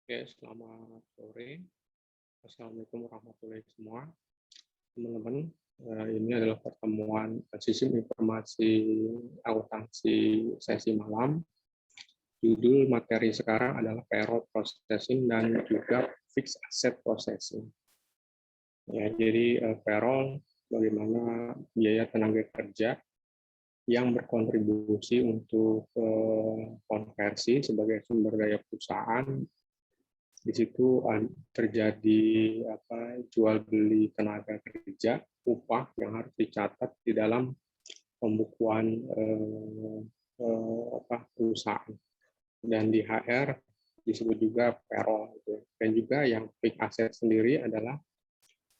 Oke, selamat sore. Assalamualaikum warahmatullahi wabarakatuh semua. Teman-teman, ini adalah pertemuan sistem informasi akuntansi sesi malam. Judul materi sekarang adalah payroll processing dan juga fixed asset processing. Ya, jadi payroll bagaimana biaya tenaga kerja yang berkontribusi untuk konversi sebagai sumber daya perusahaan. Di situ terjadi jual beli tenaga kerja, upah yang harus dicatat di dalam pembukuan perusahaan. Dan di HR disebut juga payroll. Dan juga yang fixed asset sendiri adalah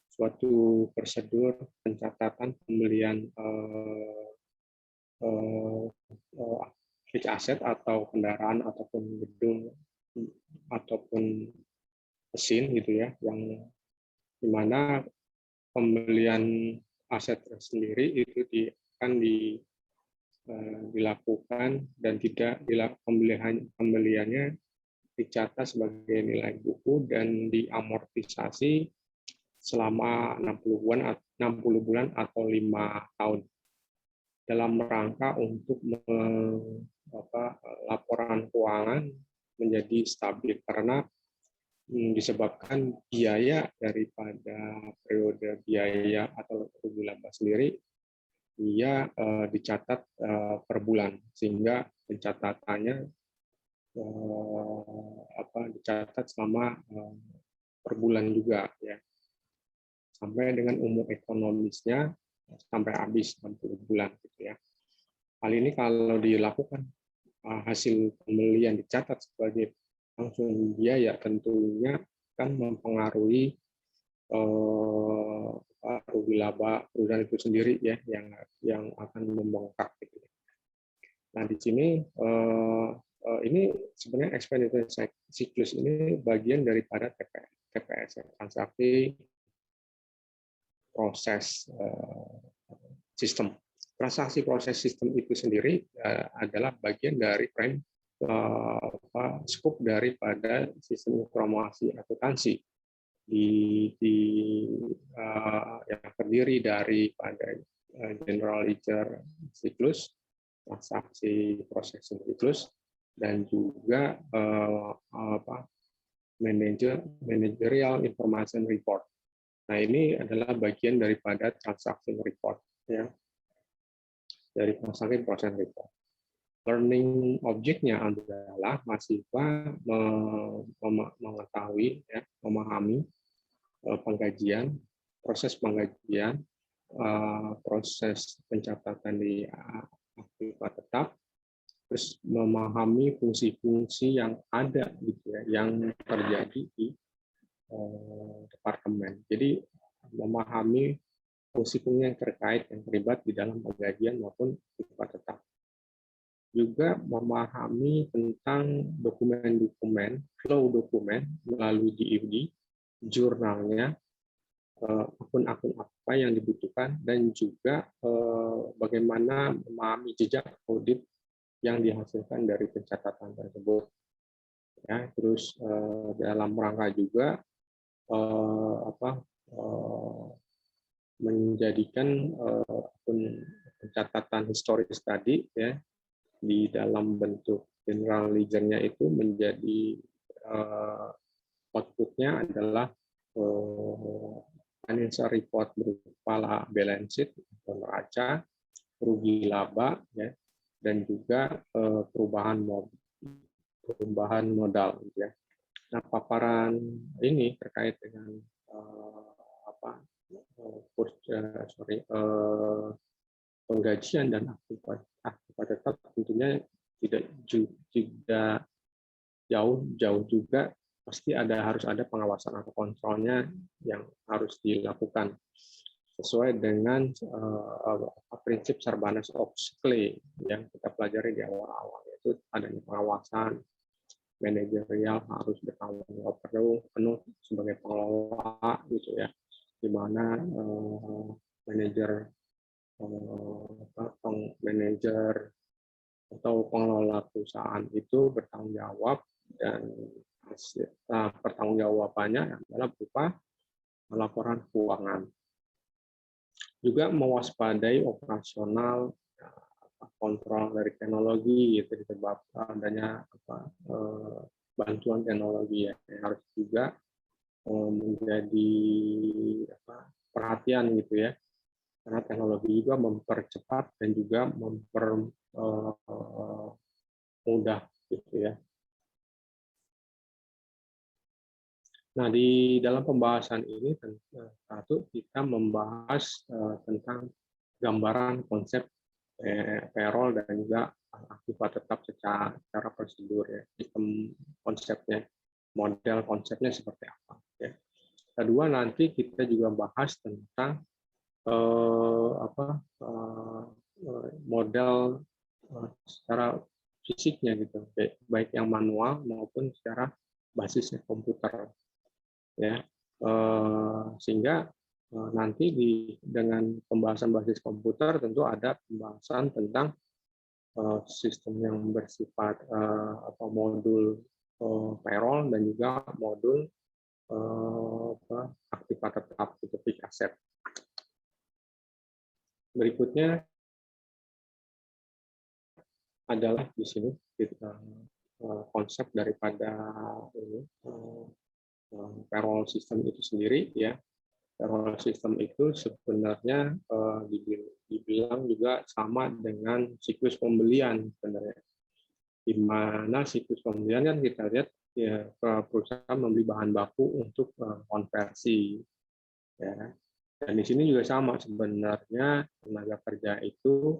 suatu prosedur pencatatan pembelian fixed asset atau kendaraan ataupun gedung ataupun mesin gitu ya, yang dimana pembelian aset sendiri itu akan dilakukan dan tidak pembeliannya dicatat sebagai nilai buku dan diamortisasi selama 60 bulan atau 5 tahun dalam rangka untuk laporan keuangan menjadi stabil, karena disebabkan biaya daripada periode biaya atau rugi laba sendiri dia dicatat per bulan, sehingga pencatatannya dicatat selama per bulan juga ya, sampai dengan umur ekonomisnya sampai habis 60 bulan gitu ya. Hal ini kalau dilakukan hasil pembelian dicatat sebagai langsung biaya, tentunya akan mempengaruhi rugi laba perusahaan itu sendiri ya, yang akan membengkak gitu. Nah, di sini ini sebenarnya expenditure cyclus ini bagian daripada TPS, transaksi proses sistem. Transaksi proses sistem itu sendiri adalah bagian dari frame skop daripada sistem informasi akuntansi yang terdiri daripada general ledger siklus, transaksi processing siklus, dan juga managerial information report. Nah, ini adalah bagian daripada transaction report ya, dari transaksi process report. Learning objeknya adalah mahasiswa mengetahui, ya, memahami penggajian, proses penggajian, proses pencatatan di aktiva tetap, terus memahami fungsi-fungsi yang ada gitu ya, yang terjadi di departemen. Jadi memahami fungsi-fungsi yang terkait yang terlibat di dalam penggajian maupun aktiva tetap. Juga memahami tentang dokumen-dokumen, flow dokumen melalui DID, jurnalnya, akun-akun apa yang dibutuhkan, dan juga bagaimana memahami jejak audit yang dihasilkan dari pencatatan tersebut. Ya, terus dalam rangka juga menjadikan akun pencatatan historis tadi ya, di dalam bentuk general ledger-nya itu menjadi output-nya adalah financial report berupa balance sheet atau neraca, rugi laba ya, dan juga perubahan modal ya. Nah, paparan ini terkait dengan penggajian dan aktiva tetap tentunya tidak jauh juga, pasti harus ada pengawasan atau kontrolnya yang harus dilakukan sesuai dengan prinsip Sarbanes Oxley yang kita pelajari di awal-awal, yaitu adanya pengawasan manajerial, harus bertanggung jawab penuh sebagai pengelola gitu ya, di mana manajer atau pengelola perusahaan itu bertanggung jawab dan pertanggungjawabannya adalah berupa laporan keuangan. Juga mewaspadai operasional kontrol dari teknologi, itu disebabkan adanya bantuan teknologi ya, yang harus juga menjadi perhatian gitu ya, karena teknologi juga mempercepat dan juga mempermudah gitu ya. Nah, di dalam pembahasan ini satu kita membahas tentang gambaran konsep payroll dan juga akibat tetap secara prosedur ya, sistem konsepnya, model konsepnya seperti apa. Ya. Kedua nanti kita juga bahas tentang model secara fisiknya gitu, baik yang manual maupun secara basisnya komputer. Ya, sehingga nanti dengan pembahasan basis komputer tentu ada pembahasan tentang sistem yang bersifat modul payroll dan juga modul aktiva tetap itu fixed asset. Berikutnya adalah di sini konsep daripada payroll system itu sendiri ya. Payroll system itu sebenarnya dibilang juga sama dengan siklus pembelian sebenarnya. Di mana siklus pembelian kan kita lihat ya, perusahaan membeli bahan baku untuk konversi ya. Dan di sini juga sama sebenarnya, tenaga kerja itu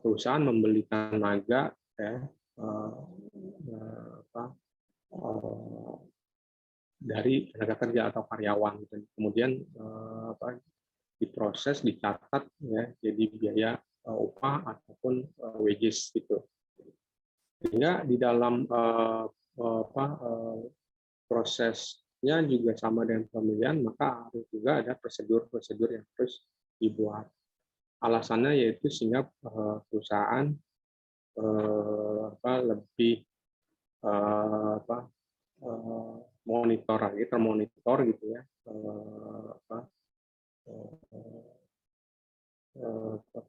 perusahaan membeli tenaga ya, dari tenaga kerja atau karyawan gitu. Kemudian diproses, dicatat ya, jadi biaya upah ataupun wages gitu. Sehingga di dalam prosesnya juga sama dengan pemilihan, maka harus juga ada prosedur-prosedur yang harus dibuat. Alasannya yaitu sehingga perusahaan lebih monitor lagi, termonitor gitu ya,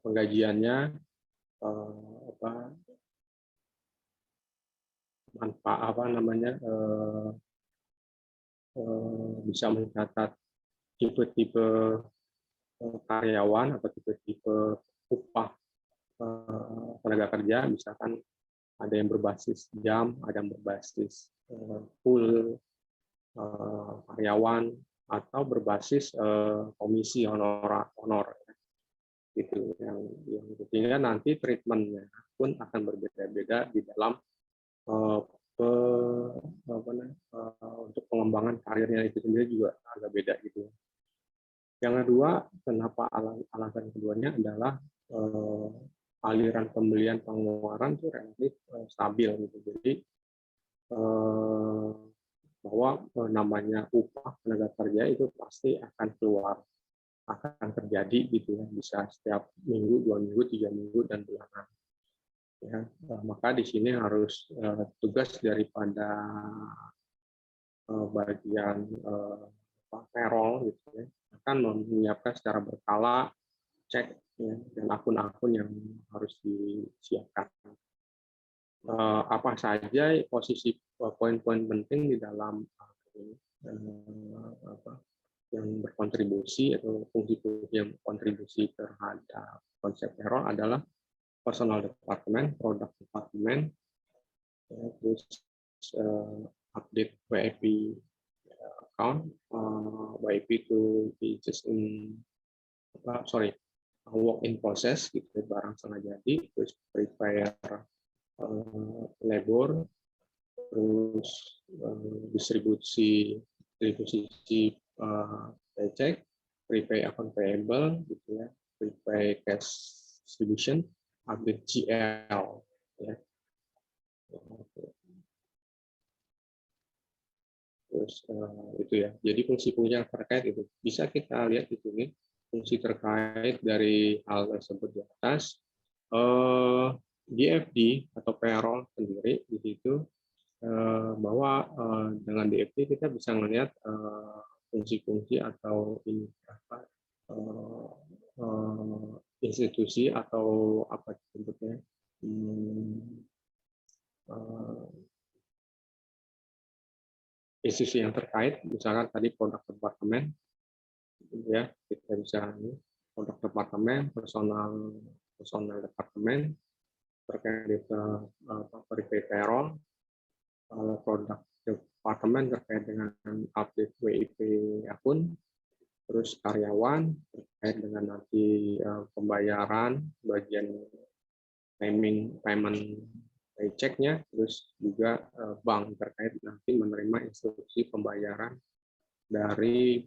penggajiannya, manfaat bisa mencatat tipe-tipe karyawan atau tipe-tipe upah tenaga kerja, misalkan ada yang berbasis jam, ada yang berbasis full karyawan, atau berbasis komisi honor gitu, yang sehingga nanti treatmentnya pun akan berbeda-beda di dalam untuk pengembangan karirnya itu sendiri juga agak beda gitu. Yang kedua, kenapa alasan keduanya adalah aliran pembelian pengeluaran itu relatif stabil gitu. Jadi bahwa namanya upah tenaga kerja itu pasti akan keluar, akan terjadi gitu ya, bisa setiap minggu, 2 minggu, 3 minggu, dan bulanan. Ya, maka di sini harus tugas daripada bagian payroll gitu ya, akan menyiapkan secara berkala cek ya, dan akun-akun yang harus disiapkan. Apa saja posisi poin-poin penting di dalam yang berkontribusi atau fungsi-fungsi yang kontribusi terhadap konsep payroll adalah personal department, product department, terus update WIP account, WIP to be just in work in process gitu, barang setengah jadi, terus prepare labor, terus distribusi paycheck, prepay account payable gitu ya, prepay cash distribution, update GL ya. Terus itu ya. Jadi fungsi-fungsi yang terkait itu bisa kita lihat di sini, fungsi terkait dari hal tersebut di atas. GFD atau payroll sendiri di situ bahwa dengan DFT kita bisa melihat fungsi-fungsi atau ini apa institusi atau apa disebutnya institusi yang terkait, misalkan tadi produk departemen, ya kita bisa ini produk departemen, personal departemen terkait verify payroll, produk departemen terkait dengan update WIP akun, terus karyawan terkait dengan nanti pembayaran bagian payment paycheck-nya, terus juga bank terkait nanti menerima instruksi pembayaran dari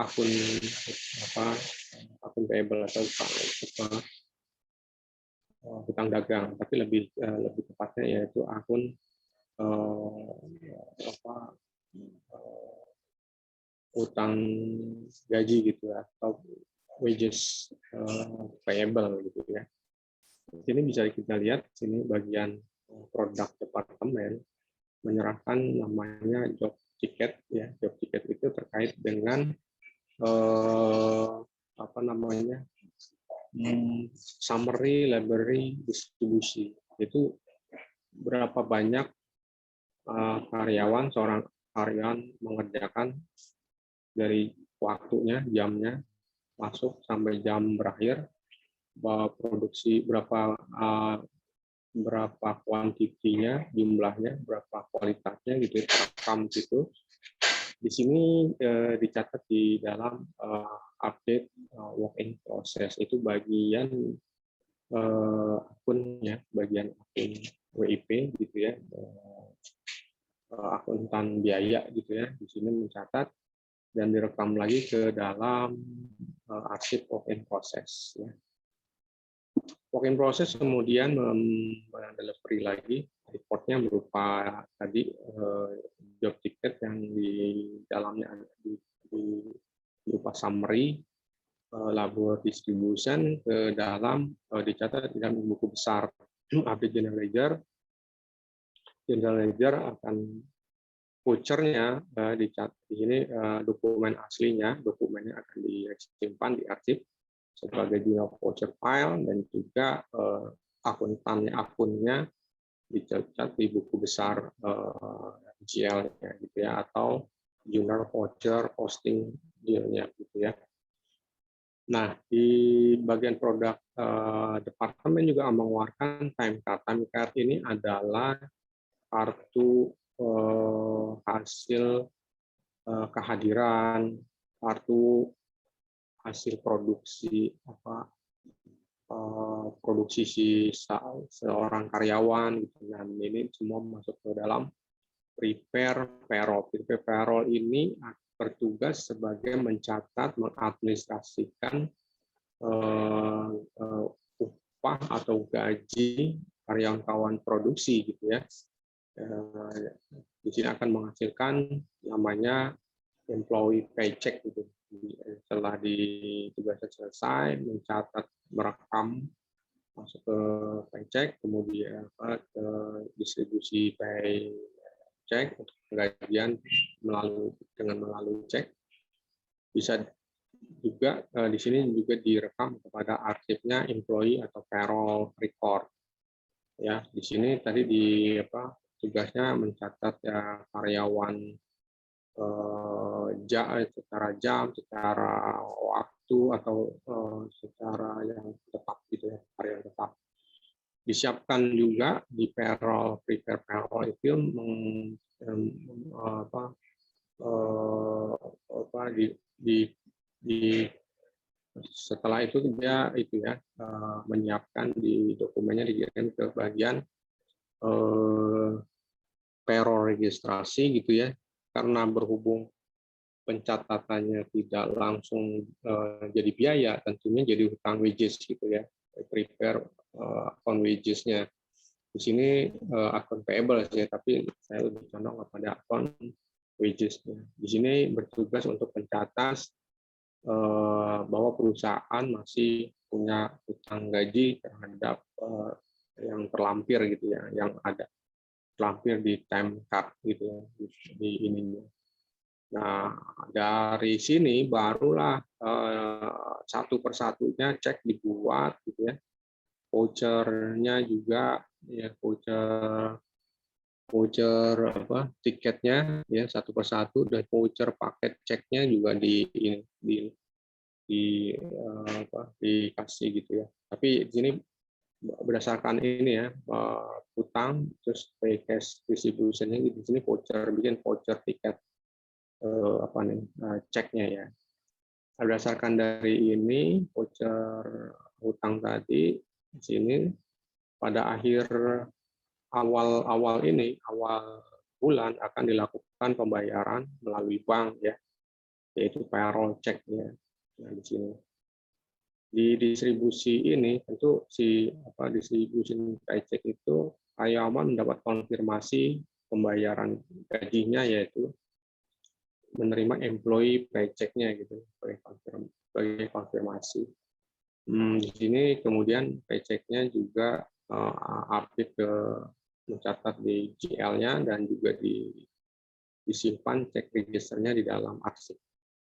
akun akun payable atau hutang dagang, tapi lebih tepatnya yaitu akun utang gaji gitu ya, atau wages payable gitu ya. Di sini bisa kita lihat sini bagian produk departemen menyerahkan namanya job ticket ya. Job ticket itu terkait dengan summary library distribusi. Itu berapa banyak seorang karyawan mengerjakan dari waktunya, jamnya masuk sampai jam berakhir, produksi berapa kuantitinya, jumlahnya, berapa kualitasnya gitu, terekam gitu. Di sini dicatat di dalam update work in process, itu bagian akunnya, bagian akun WIP gitu ya, akuntan biaya gitu ya. Di sini mencatat dan direkam lagi ke dalam arsip work in process ya. Work in process kemudian mendelivery lagi reportnya berupa tadi job ticket yang di dalamnya berupa summary, labor distribution ke dalam dicatat di dalam buku besar update general ledger. General ledger akan vouchernya dicatat di sini, dokumen aslinya, dokumennya akan disimpan di arsip sebagai jurnal voucher file, dan juga akunnya dicatat di buku besar GL -nya, gitu ya, atau jurnal voucher posting deal-nya gitu ya. Nah, di bagian produk departemen juga mengeluarkan time card. Time card ini adalah kartu hasil kehadiran, kartu hasil produksi produksi seorang karyawan gitu. Dan ini semua masuk ke dalam prepare payroll. Prepare payroll ini bertugas sebagai mencatat, mengadministrasikan upah atau gaji karyawan produksi gitu ya. Di sini akan menghasilkan namanya employee paycheck gitu. Setelah tugasnya selesai, mencatat, merekam, masuk ke paycheck, kemudian ke distribusi paycheck untuk penggajian melalui cek. Bisa juga di sini juga direkam kepada arsipnya employee atau payroll record. Ya, di sini tadi tugasnya mencatat ya karyawan secara jam, secara waktu, atau secara yang tetap gitu ya, karyawan tetap. Disiapkan juga di payroll, prepare payroll itu setelah itu dia menyiapkan di dokumennya, dikirim ke bagian payroll registrasi gitu ya. Karena berhubung pencatatannya tidak langsung jadi biaya, tentunya jadi hutang wages gitu ya. Prepare akun wages-nya. Di sini akun payable ya, tapi saya lebih condong kepada akun wages-nya. Di sini bertugas untuk mencatat bahwa perusahaan masih punya hutang gaji terhadap yang terlampir gitu ya, yang ada. terlampir di time card gitu ya, di ininya. Nah, dari sini barulah satu persatunya cek dibuat gitu ya. Vouchernya juga ya, voucher apa tiketnya ya satu persatu, dan voucher paket ceknya juga dikasih gitu ya. Tapi di sini berdasarkan ini ya, utang terus pay cash distribution-nya di sini voucher, bikin voucher tiket ceknya ya. Berdasarkan dari ini voucher utang tadi di sini pada awal bulan akan dilakukan pembayaran melalui bank ya, yaitu payroll check-nya. Nah, di sini di distribusi ini tentu distribusi paycheck itu karyawan mendapat konfirmasi pembayaran gajinya, yaitu menerima employee paycheck-nya gitu sebagai konfirmasi. Di sini kemudian paycheck-nya juga update mencatat di GL-nya dan juga disimpan cek registernya di dalam arsip.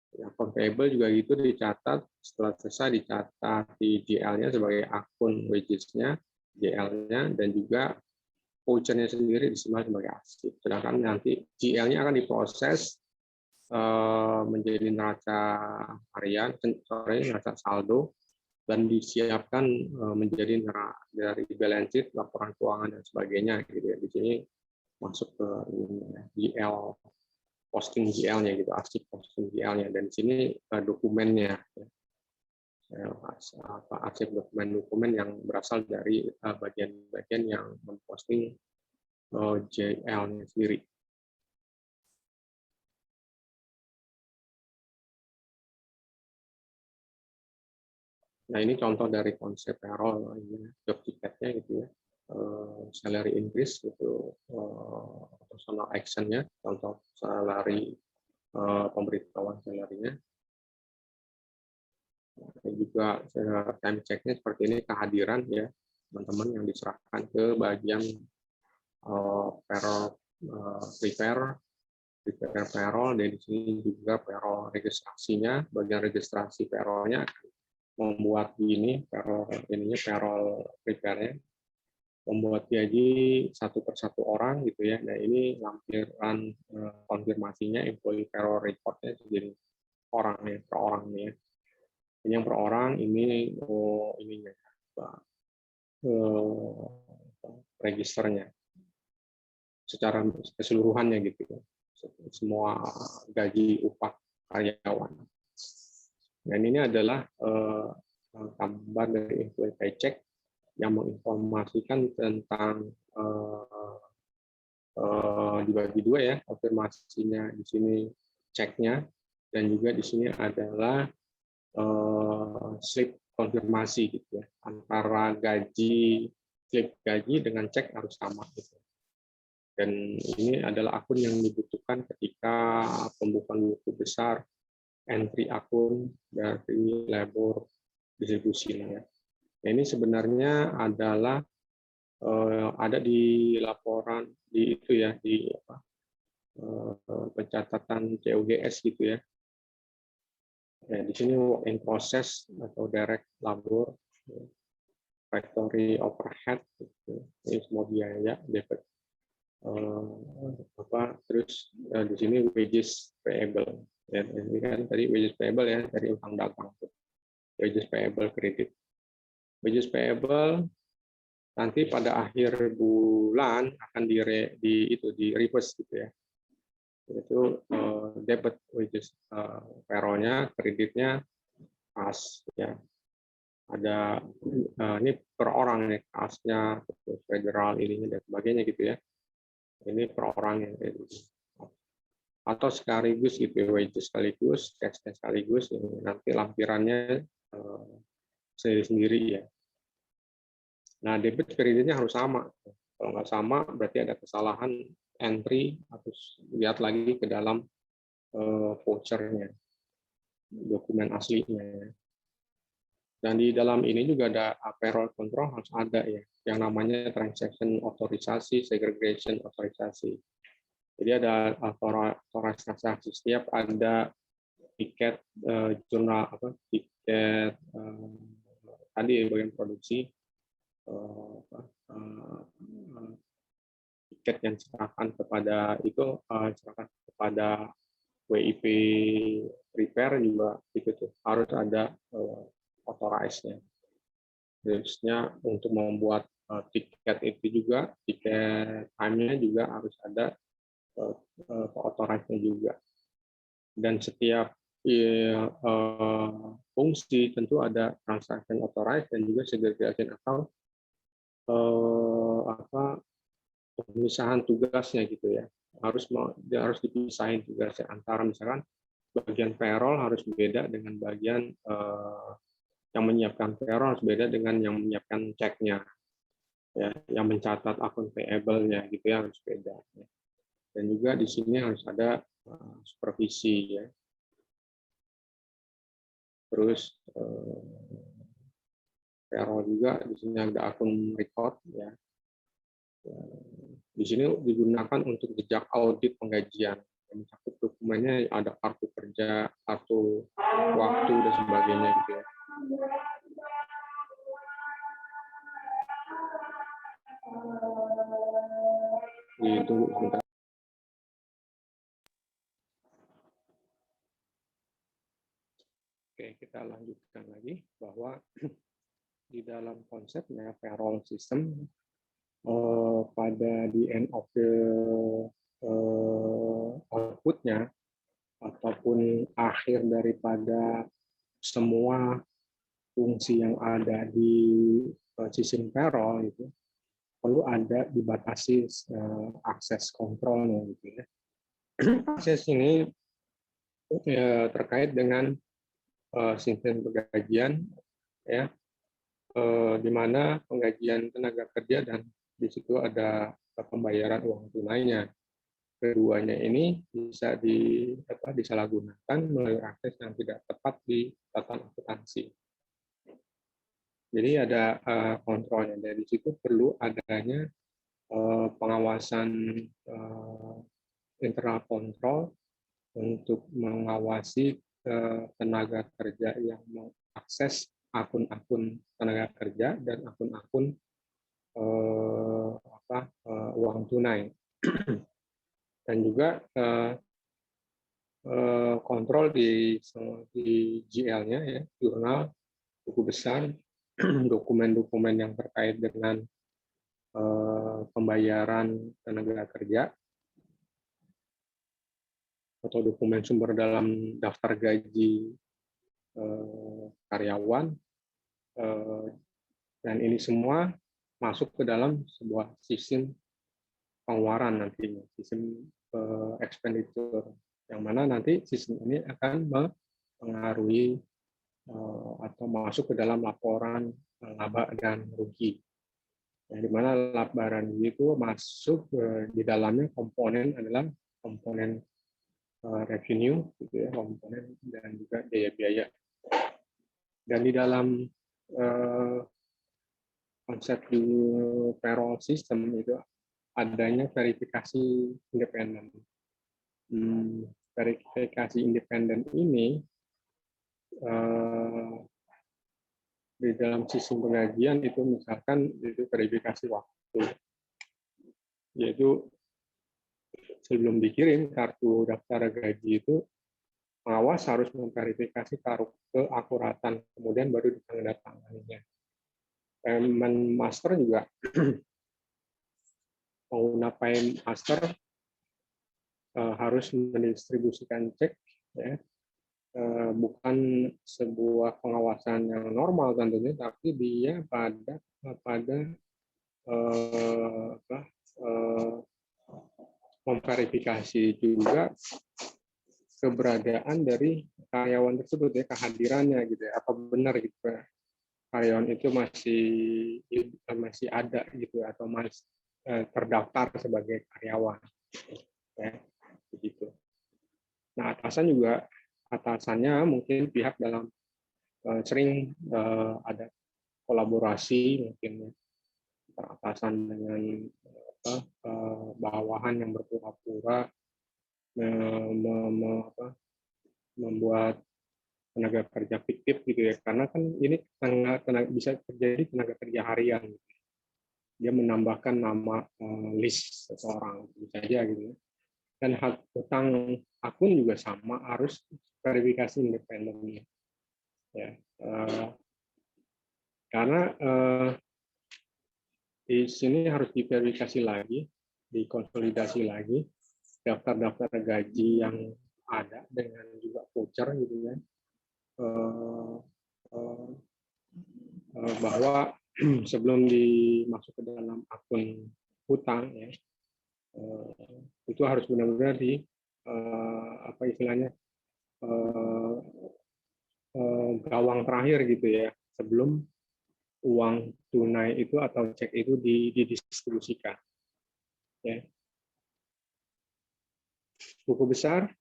Ya, payable juga gitu dicatat, setelah selesai dicatat di GL-nya sebagai akun wages-nya, GL-nya, dan juga voucher-nya sendiri disimpan sebagai arsip. Sedangkan nanti GL-nya akan diproses menjadi neraca harian, neraca saldo, dan disiapkan menjadi dari balance sheet, laporan keuangan dan sebagainya gitu ya. Di sini masuk ke GL, posting GL-nya gitu, arsip posting GL-nya, dan di sini dokumennya arsip dokumen yang berasal dari bagian-bagian yang memposting GL-nya sendiri. Nah, ini contoh dari konsep payroll, job ticket-nya gitu ya. Salary increase gitu, personal action-nya, contoh salary, pemberitahuan salary-nya. Dan juga time check-nya seperti ini, kehadiran ya teman-teman yang diserahkan ke bagian payroll prepare payroll, dan di sini juga payroll registrasinya, bagian registrasi payroll-nya membuat payroll prepare-nya, membuat gaji satu persatu orang gitu ya. Nah, ini lampiran konfirmasinya, employee payroll report-nya jadi orang ya, per orang ya. Ini yang per orang, ini ininya registernya secara keseluruhannya gitu ya. Semua gaji upah karyawan. Dan ini adalah gambar dari employee paycheck yang menginformasikan tentang dibagi dua ya, konfirmasinya di sini ceknya, dan juga di sini adalah slip konfirmasi gitu ya, antara slip gaji dengan cek harus sama gitu. Dan ini adalah akun yang dibutuhkan ketika pembukaan buku besar, entry akun dari labor distribusi ya. Nah, ini sebenarnya adalah ada di laporan di itu ya, di pencatatan COGS gitu ya. Ya, di sini work in process atau direct labor, factory overhead, gitu. Ini semua biaya, debit, terus di sini wages payable. Ya, ini kan tadi wages payable ya, dari utang dagang. Wages payable kredit. Wages payable nanti pada akhir bulan akan di reverse gitu ya. Itu debit wages payroll-nya, kreditnya kas ya. Ada ini per orang nih, kasnya, federal ininya dan sebagainya gitu ya. Ini per orang ya. Atau sekaligus gitu, wages sekaligus, cash sekaligus, ini nanti lampirannya sendiri-sendiri ya. Nah, debit kreditnya harus sama. Kalau nggak sama, berarti ada kesalahan entry, harus lihat lagi ke dalam vouchernya, dokumen aslinya. Dan di dalam ini juga ada payroll control harus ada ya, yang namanya transaction otorisasi, segregation otorisasi. Jadi ada otorisasi transaksi, setiap ada tiket jurnal tiket tadi bagian produksi, tiket yang diserahkan kepada itu serahkan kepada WIP prepare juga itu tuh harus ada authorized-nya. Terusnya untuk membuat tiket itu juga, tiket time-nya juga harus ada authorized-nya juga. Dan setiap fungsi tentu ada transaction authorized dan juga segregation atau pemisahan tugasnya gitu ya. Harus dipisahin tugasnya antara misalkan bagian payroll harus beda dengan bagian yang menyiapkan payroll harus beda dengan yang menyiapkan ceknya, ya, yang mencatat akun payable-nya gitu ya harus beda. Ya. Dan juga di sini harus ada supervisi ya. Terus payroll juga di sini ada akun record ya. Di sini digunakan untuk jejak audit penggajian. Mencakup dokumennya ada kartu kerja, kartu waktu dan sebagainya gitu ya. Ditunggu sebentar. Oke, kita lanjutkan lagi bahwa di dalam konsepnya payroll system pada di end of the output-nya ataupun akhir daripada semua fungsi yang ada di sistem payroll itu perlu ada dibatasi akses kontrolnya gitu ya. Akses ini terkait dengan sistem penggajian ya, di mana penggajian tenaga kerja dan di situ ada pembayaran uang tunainya. Keduanya ini bisa disalahgunakan melalui akses yang tidak tepat di tatanan akuntansi. Jadi ada kontrolnya. Dari situ perlu adanya pengawasan internal kontrol untuk mengawasi tenaga kerja yang mengakses akun-akun tenaga kerja dan akun-akun uang tunai. Dan juga kontrol di GL-nya ya, jurnal, buku besar, dokumen-dokumen yang terkait dengan pembayaran tenaga kerja atau dokumen sumber dalam daftar gaji karyawan, dan ini semua masuk ke dalam sebuah sistem pengeluaran nantinya, sistem expenditure, yang mana nanti sistem ini akan mempengaruhi atau masuk ke dalam laporan laba dan rugi. Yang di mana laba dan rugi itu masuk di dalamnya komponen adalah komponen revenue, gitu ya, komponen dan juga biaya-biaya. Dan di dalam konsep di payroll system itu adanya verifikasi independen. Verifikasi independen ini di dalam sistem penggajian itu misalkan itu verifikasi waktu, yaitu sebelum dikirim kartu daftar gaji itu pengawas harus memverifikasi keakuratan, kemudian baru ditandatanganinya. Payment master juga pengguna payment master harus mendistribusikan cek ya, bukan sebuah pengawasan yang normal tentunya, tapi dia pada memverifikasi juga keberadaan dari karyawan tersebut ya, kehadirannya gitu ya, apa benar gitu karyawan itu masih ada gitu atau masih terdaftar sebagai karyawan ya, begitu. Nah, atasannya mungkin pihak dalam sering ada kolaborasi mungkin atasan dengan bawahan yang berpura-pura membuat tenaga kerja fiktif gitu ya, karena kan ini bisa terjadi tenaga kerja harian. Dia menambahkan nama list seseorang bisa aja gitu. Dan hak utang akun juga sama, harus verifikasi independennya. Ya, karena di sini harus diverifikasi lagi, dikonsolidasi lagi daftar-daftar gaji yang ada dengan juga voucher gitu ya, bahwa sebelum dimasuk ke dalam akun hutang ya, itu harus benar-benar di apa istilahnya gawang terakhir gitu ya, sebelum uang tunai itu atau cek itu didistribusikan. Ya. Buku besar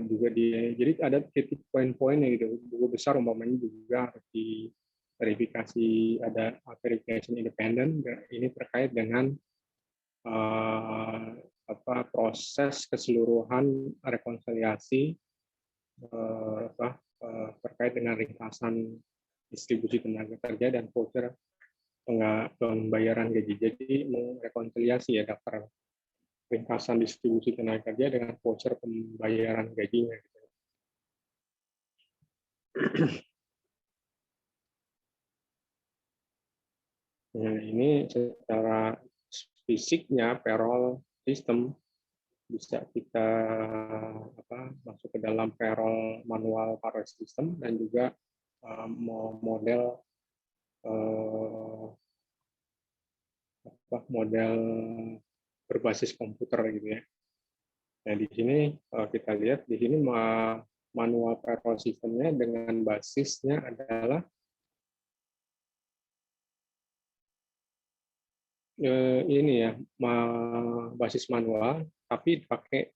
juga jadi ada titik poin-poinnya gitu. Buku besar umpamanya juga harus diverifikasi, ada verification independen. Ini terkait dengan proses keseluruhan rekonsiliasi terkait dengan ringkasan distribusi tenaga kerja dan voucher pembayaran gaji. Jadi merekonsiliasi ya daftar ringkasan distribusi tenaga kerja dengan voucher pembayaran gajinya. Nah, ini secara fisiknya payroll system bisa kita masuk ke dalam payroll manual payroll system dan juga model berbasis komputer gitu ya. Nah, di sini kita lihat di sini manual payroll systemnya dengan basisnya adalah ini ya, basis manual tapi pakai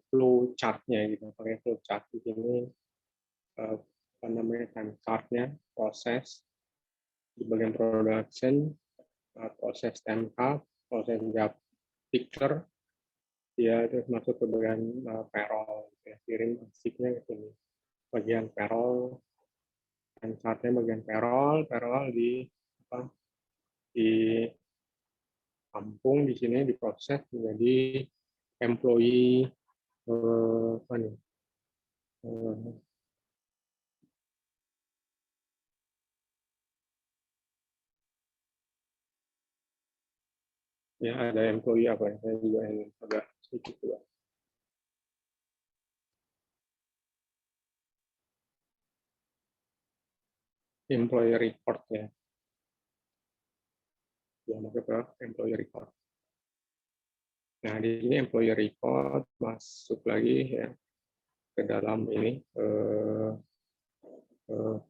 flow chart-nya gitu, pakai flow chart di sini apa namanya time chart-nya, proses di bagian production, proses time card, proses job picture, ya terus masuk ke bagian payroll, ya, kirim arsipnya ke sini, bagian payroll, time chart-nya bagian payroll ditampung di sini, diproses menjadi employee ya ada employee apa ya, saya juga yang agak sedikit juga. Employee report ya. Ya, maka employee report. Nah, di sini employee report masuk lagi ya ke dalam ini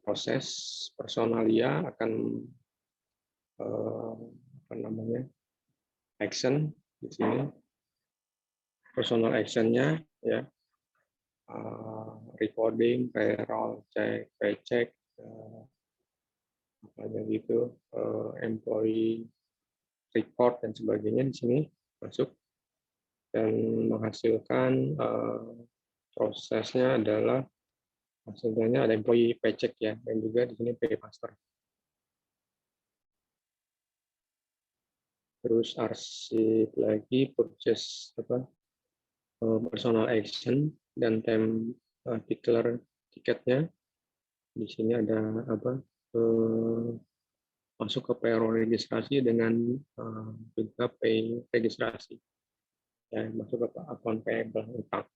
proses personalia akan apa namanya action di sini, personal actionnya ya, recording, payroll, cek, paycheck, apa gitu, employee report dan sebagainya di sini masuk dan menghasilkan prosesnya adalah hasilnya ada employee paycheck ya, dan juga di sini paymaster. Terus arsip lagi purchase personal action dan time declare tiketnya. Di sini ada masuk ke payroll registrasi dengan juga pay registrasi. Ya, masuk ke akun payable utang.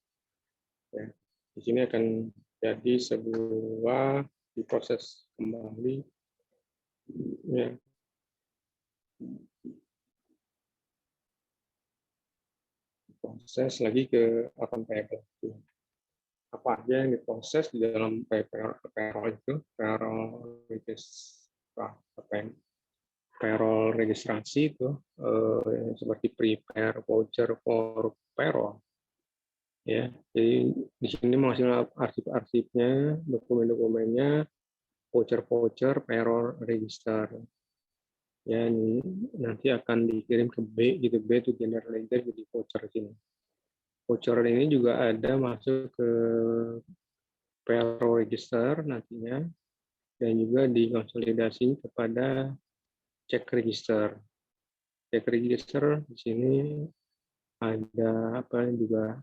Ya, di sini akan jadi sebuah diproses kembali. Ya. Proses lagi ke akun payable. Apa aja yang diproses di dalam payroll itu, payroll registrasi itu seperti prepare voucher for payroll, Ya, jadi di sini menghasilkan arsip-arsipnya, dokumen-dokumennya, voucher-voucher, payroll register. Ya, ini nanti akan dikirim ke B, gitu, B to general ledger jadi voucher sini. Voucher ini juga ada masuk ke payroll register nantinya, dan juga dikonsolidasi kepada check register. Check register di sini ada apa juga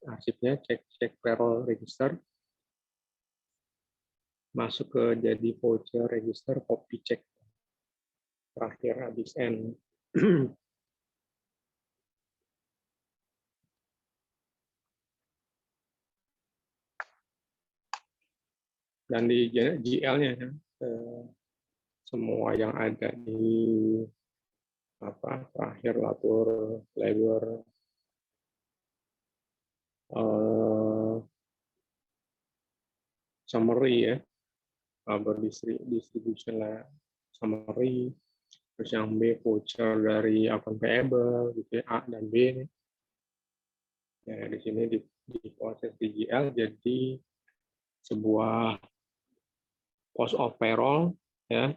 arsipnya, cek payroll register masuk ke jadi voucher register copy check terakhir habis N. Dan di GL-nya semua yang ada di apa terakhir labor summary ya, labor distribution lah summary, terus yang B voucher dari account payable gitu ya, A dan B. Ya, di sini diproses di GL jadi sebuah cost of payroll ya,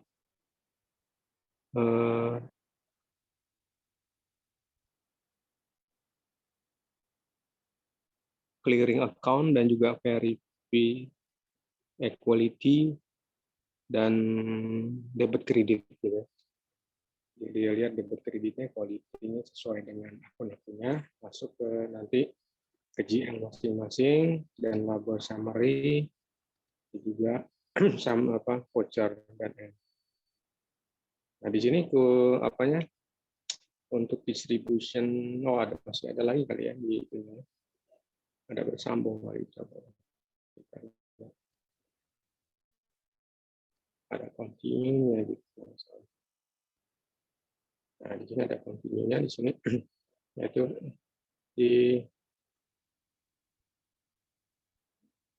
clearing account dan juga verify equality dan debit kredit gitu. Jadi lihat debit kreditnya kualitinya sesuai dengan akun-akunnya, masuk ke nanti ke GL masing-masing dan labor summary juga sama apa voucher dan nah di sini ke apanya untuk distribution masih ada lagi kali ya di ini ada bersambung kali coba ada continue gitu. Nah di sini ada continue-nya di sini yaitu di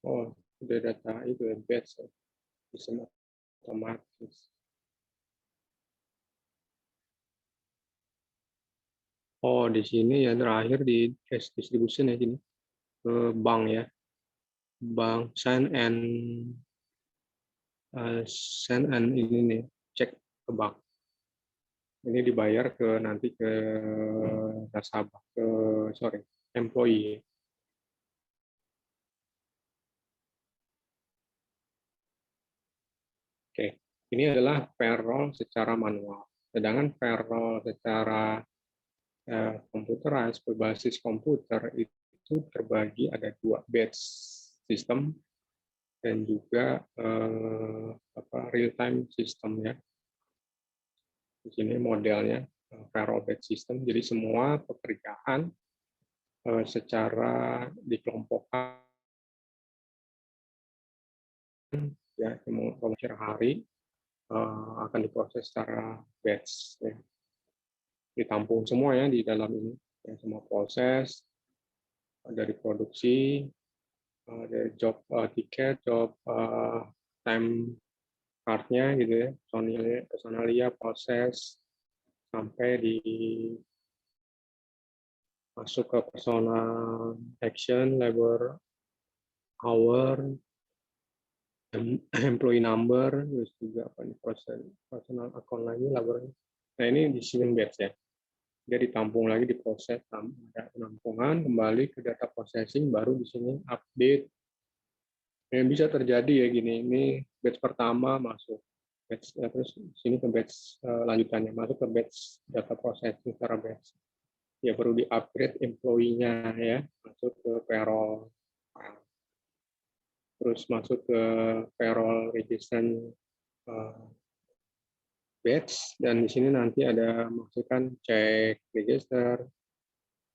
udah data itu ya batch bisa otomatis. Di sini ya terakhir di cash distribution ya sini ke bank ya, bank send and ini nih cek ke bank. Ini dibayar ke nanti ke nasabah ke employee. Oke, ini adalah payroll secara manual. Sedangkan payroll secara computerized berbasis komputer itu terbagi ada 2 batch system dan juga real time system ya. Di sini modelnya payroll batch system. Jadi semua pekerjaan secara dikelompokkan ya, kemudian hari akan diproses secara batch ya. Ditampung semua ya di dalam ini ya, semua proses dari produksi, dari job tiket, job time card-nya gitu ya, personalia proses sampai di masuk ke personal action, labor hour, employee number, terus juga apa nih proses personal account lagi, labor. Nah ini di sini batch ya. Dia ditampung lagi, diproses, ada penampungan, kembali ke data processing, baru di sini update. Yang bisa terjadi ya gini, ini batch pertama masuk, terus sini ke batch lanjutannya, masuk ke batch data processing secara batch. Ya perlu di-upgrade employee-nya ya, masuk ke payroll. Terus masuk ke payroll registration batch, dan di sini nanti ada masukkan cek register,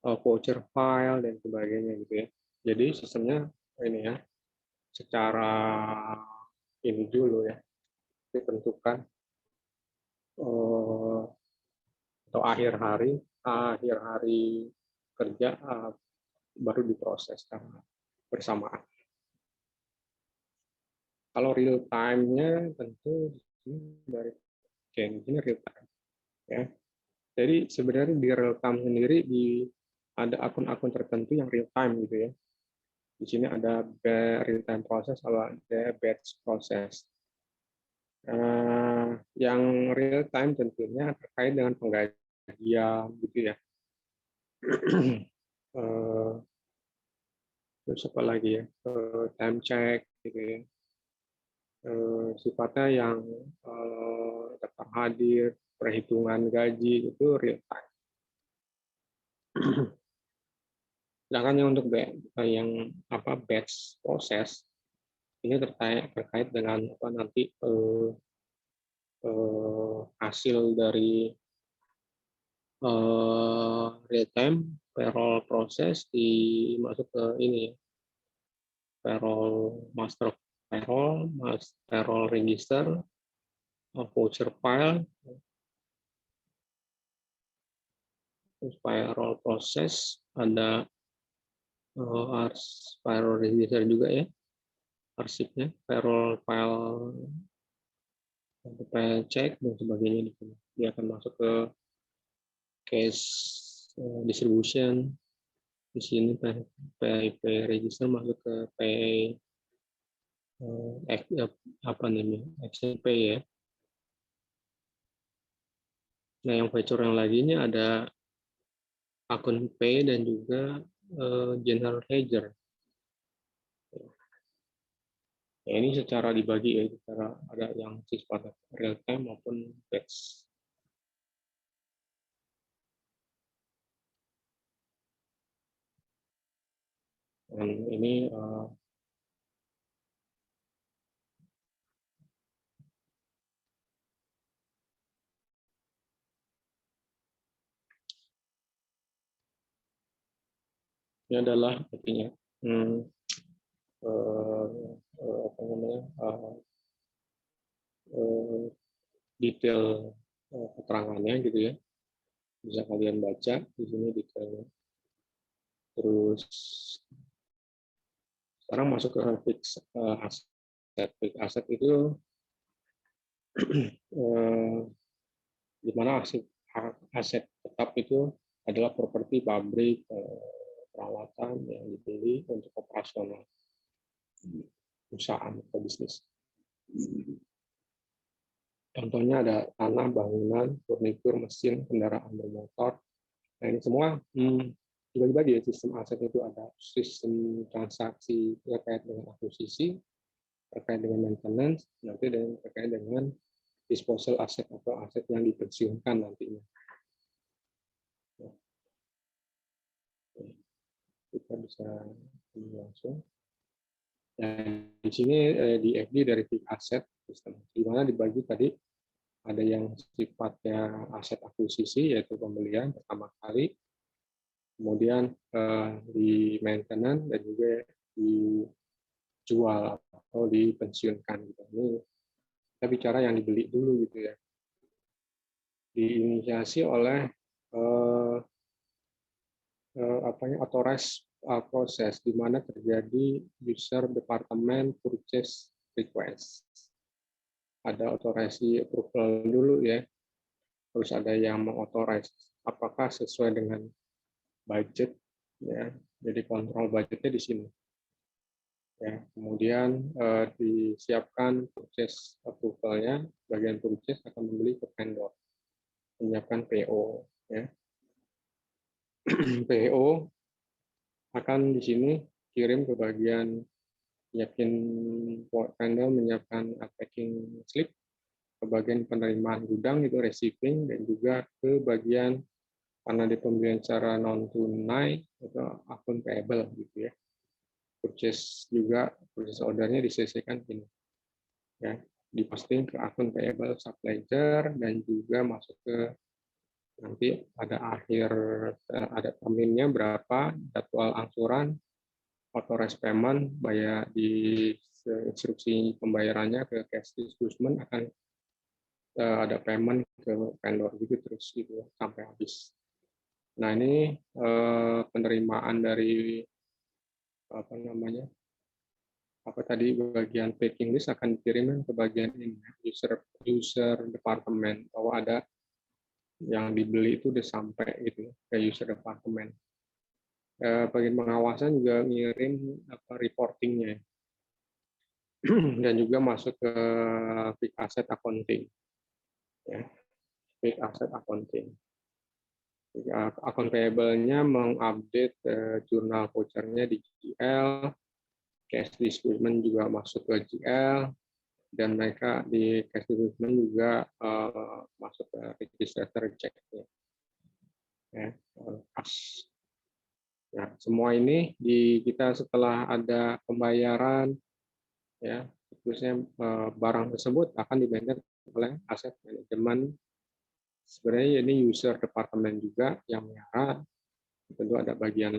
voucher file dan sebagainya gitu ya. Jadi sistemnya ini ya, secara ini dulu ya, ditentukan atau akhir hari kerja baru diproses karena bersamaan. Kalau real time-nya tentu dari ini real time ya. Jadi sebenarnya di real time sendiri di ada akun-akun tertentu yang real time gitu ya. Di sini ada real time proses, ada batch proses. Yang real time tentunya terkait dengan penggajian gitu ya. Terus apa lagi ya? Time check gitu ya. Sifatnya yang daftar hadir, perhitungan gaji itu real time. Sedangkan yang untuk yang batch proses ini terkait dengan nanti hasil dari real time payroll proses masuk ke ini payroll master payroll register, voucher file, terus payroll proses, ada payroll register juga ya, arsipnya, payroll file check dan sebagainya di sini. Dia akan masuk ke case distribution. Di sini PIP register masuk ke action pay ya. Nah, yang voucher yang lainnya ada akun pay dan juga general ledger. Ya, ini secara dibagi ya, secara ada yang sifat real time maupun batch. Dan ini adalah artinya apa namanya detail keterangannya gitu ya, bisa kalian baca di sini detailnya. Terus sekarang masuk ke fixed asset. Fixed asset itu di mana aset tetap itu adalah properti pabrik, peralatan yang dibeli untuk operasional perusahaan atau bisnis. Contohnya ada tanah, bangunan, furnitur, mesin, kendaraan bermotor. Nah, ini semua dibagi-bagi ya, sistem aset itu ada sistem transaksi terkait dengan akuisisi, terkait dengan maintenance, nanti terkait dengan disposal aset atau aset yang dipensiunkan nantinya. Kita bisa langsung. Dan di sini di FD dari fixed asset sistem, di mana dibagi tadi ada yang sifatnya aset akuisisi yaitu pembelian pertama kali, kemudian di maintenance dan juga dijual atau dipensiunkan gitu. Ini kita bicara yang dibeli dulu gitu ya. Diinisiasi oleh authorized proses di mana terjadi user department purchase request. Ada authority approval dulu ya, terus ada yang mengauthorize apakah sesuai dengan budget ya, jadi kontrol budgetnya di sini ya. Kemudian disiapkan purchase approval-nya, bagian purchase akan membeli ke vendor, menyiapkan PO ya. PO akan di sini kirim ke bagian vendor menyiapkan packing slip ke bagian penerimaan gudang itu receiving, dan juga ke bagian karena di pembelian secara non tunai atau akun payable gitu ya. Purchase ordernya diselesaikan ini ya, diposting ke akun payable subledger, dan juga masuk ke nanti ada ada terminnya berapa, jadwal angsuran, authorized payment, bayar di instruksi pembayarannya ke cash disbursement, akan ada payment ke vendor gitu terus gitu sampai habis. Nah, ini penerimaan dari bagian packing list akan dikirimkan ke bagian ini, user department, bahwa ada yang dibeli itu udah sampai gitu ke user department. bagian pengawasan juga ngirim reportingnya dan juga masuk ke fixed asset accounting, ya, fixed asset accounting. Account payable-nya mengupdate jurnal voucher-nya di GL, cash disbursement juga masuk ke GL, dan mereka di cash disbursement juga masuk ke register check-nya. Ya, cash. Nah, semua ini kita setelah ada pembayaran, ya, terusnya barang tersebut akan dimanage oleh aset manajemen. Sebenarnya ini user departemen juga yang merah. Tentu ada bagian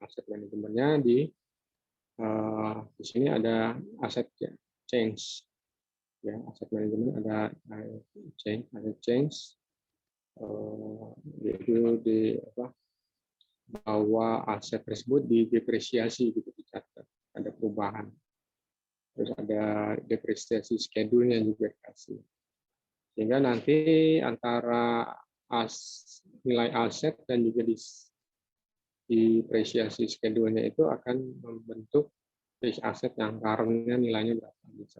aset manajemennya di sini ada aset change, ya, aset manajemen ada change, yaitu di bahwa aset tersebut didepresiasi, gitu, dicatat ada perubahan. Terus ada depresiasi schedule-nya juga dikasih. Sehingga nanti antara nilai aset dan juga depresiasi schedule-nya itu akan membentuk fixed aset yang current-nya nilainya berapa bisa.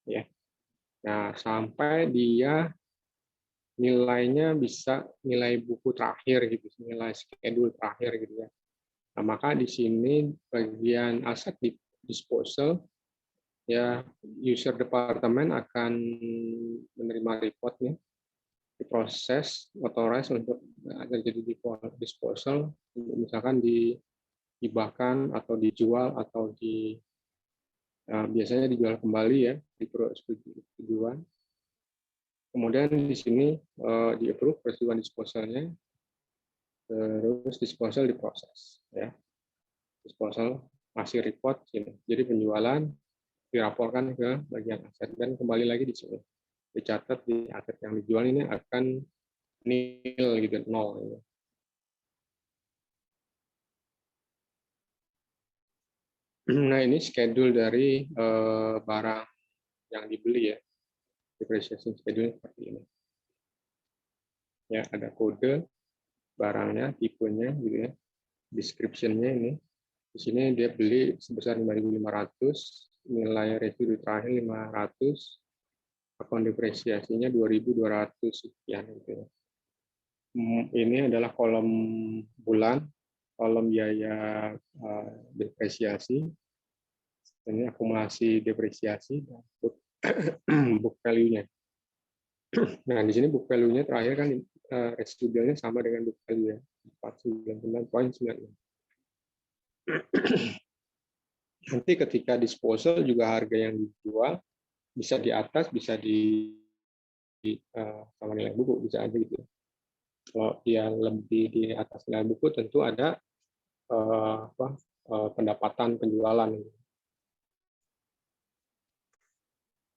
Ya. Nah, sampai dia nilainya bisa nilai buku terakhir gitu, nilai schedule terakhir gitu ya. Nah, maka di sini bagian aset disposal, ya, user departemen akan menerima reportnya, diproses, authorize untuk terjadi disposal, misalkan dihibahkan atau dijual atau biasanya dijual kembali, ya, di persetujuan. Kemudian di sini di approve persetujuan disposalnya, terus disposal diproses, ya, disposal masih report sini. Jadi penjualan dilaporkan ke bagian aset dan kembali lagi di sini dicatat di aset yang dijual ini akan nil gitu, 0 gitu. Nah, ini schedule dari barang yang dibeli, ya, depreciation schedule seperti ini, ya, ada kode barangnya, tipenya gitu, ya, description-nya ini. Di sini dia beli sebesar 5.500, nilai residu terakhir 500, akun depresiasinya 2.200 sekian gitu. Ini adalah kolom bulan, kolom biaya depresiasi, ini akumulasi depresiasi, book value-nya. Nah, di sini book value-nya terakhir kan residualnya sama dengan book value, ya, 499.96. Nanti ketika disposal juga harga yang dijual bisa di atas, bisa di sama nilai buku, bisa aja gitu. Kalau dia lebih di atas nilai buku, tentu ada pendapatan penjualan.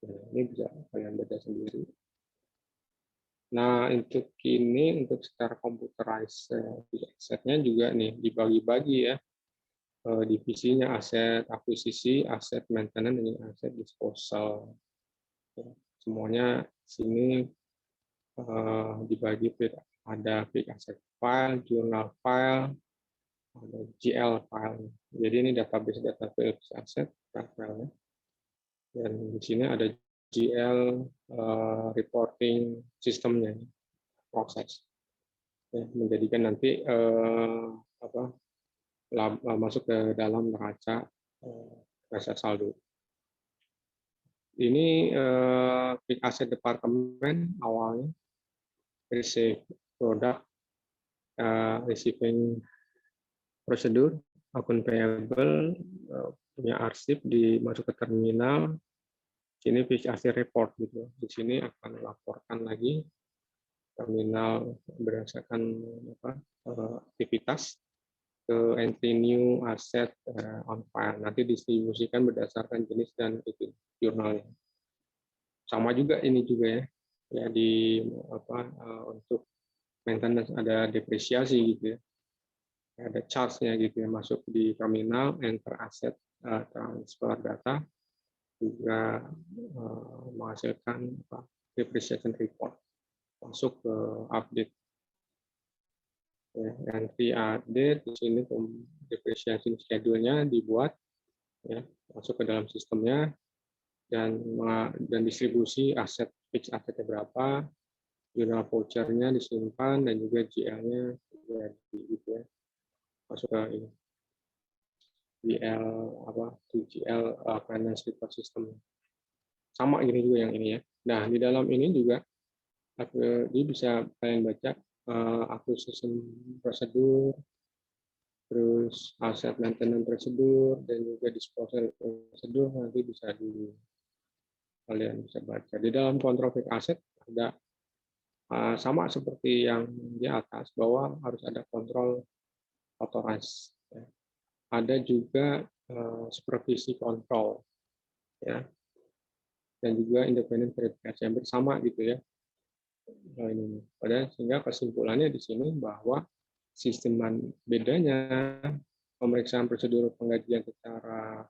Nah, ini bisa kalian baca sendiri. Nah, untuk ini, untuk secara computerized asetnya juga nih dibagi-bagi, ya, divisinya aset akuisisi, aset maintenance, ini aset disposal. Semuanya sini dibagi, ada fixed asset file, journal file, ada GL file. Jadi ini database fixed asset file-nya. Dan di sini ada GL reporting sistemnya, proses, ya, menjadikan nanti masuk ke dalam neraca saldo. Ini fixed asset departemen awalnya receive product, receiving prosedur, akun payable, punya arsip, dimasuk ke terminal. Sini fixed asset report gitu. Di sini akan melaporkan lagi terminal berdasarkan aktivitas ke entry new asset on file. Nanti distribusikan berdasarkan jenis dan itu jurnalnya. Sama juga ini juga, ya, di untuk maintenance ada depresiasi gitu, ya. Ada charge-nya gitu, ya, masuk di terminal, enter asset, transfer data, juga menghasilkan depreciation report, masuk ke update Ya, entry update di sini depreciation schedule-nya dibuat, ya, masuk ke dalam sistemnya, dan distribusi aset fix asetnya berapa, jurnal voucher-nya disimpan, dan juga GL-nya juga gitu ya, masuk ke ini GL apa GL finance report system. Sama ini juga yang ini ya. Nah, di dalam ini juga dia bisa kalian baca acquisition prosedur, terus aset maintenance prosedur, dan juga disposal prosedur, nanti bisa kalian bisa baca. Di dalam control fixed asset ada sama seperti yang di atas, bahwa harus ada kontrol authorized. Ya. Ada juga supervisi kontrol, ya, dan juga independent verification yang bersama gitu ya. Nah, ini sehingga kesimpulannya di sini bahwa sistem bedanya pemeriksaan prosedur penggajian secara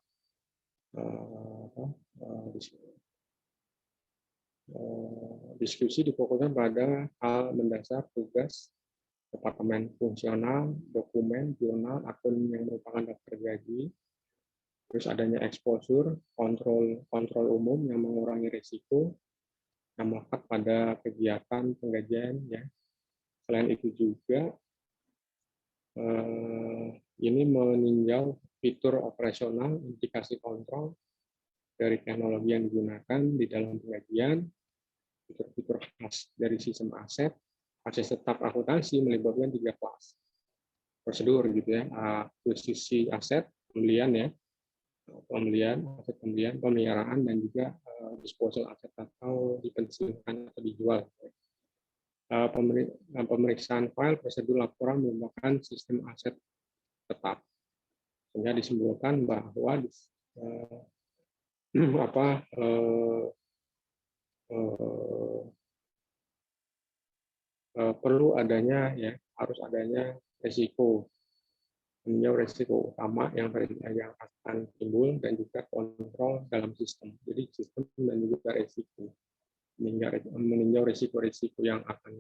diskusi difokuskan pada hal mendasar tugas departemen fungsional, dokumen, jurnal, akun yang merupakan daftar gaji, terus adanya exposure, kontrol umum yang mengurangi risiko, yang melekat pada kegiatan penggajian, ya. Selain itu juga ini meninjau fitur operasional, indikasi kontrol dari teknologi yang digunakan di dalam penggajian, fitur-fitur khas dari sistem aset. Aset tetap akuntansi melibatkan 3 kelas prosedur gitu ya, akuisisi aset, pembelian ya, aset pembelian, pemeliharaan, dan juga disposal aset atau dipensiunkan atau dijual. Pemeriksaan file prosedur laporan merupakan sistem aset tetap, sehingga disimpulkan bahwa perlu adanya, ya, harus adanya risiko, meninjau risiko utama yang akan timbul, dan juga kontrol dalam sistem. Jadi sistem dan juga risiko, meninjau risiko-risiko yang akan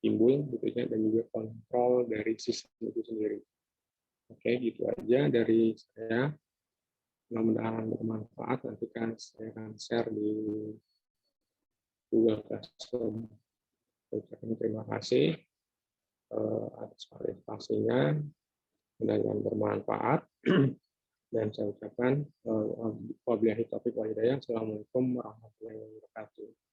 timbul gitu ya, dan juga kontrol dari sistem itu sendiri. Oke, gitu aja dari saya. Mudah-mudahan bermanfaat. Nanti kan saya akan share di Google Classroom. Terima kasih atas partisipasinya. Mudah-mudahan bermanfaat. Dan saya ucapkan wabillahi taufiq wal hidayah. Assalamualaikum warahmatullahi wabarakatuh.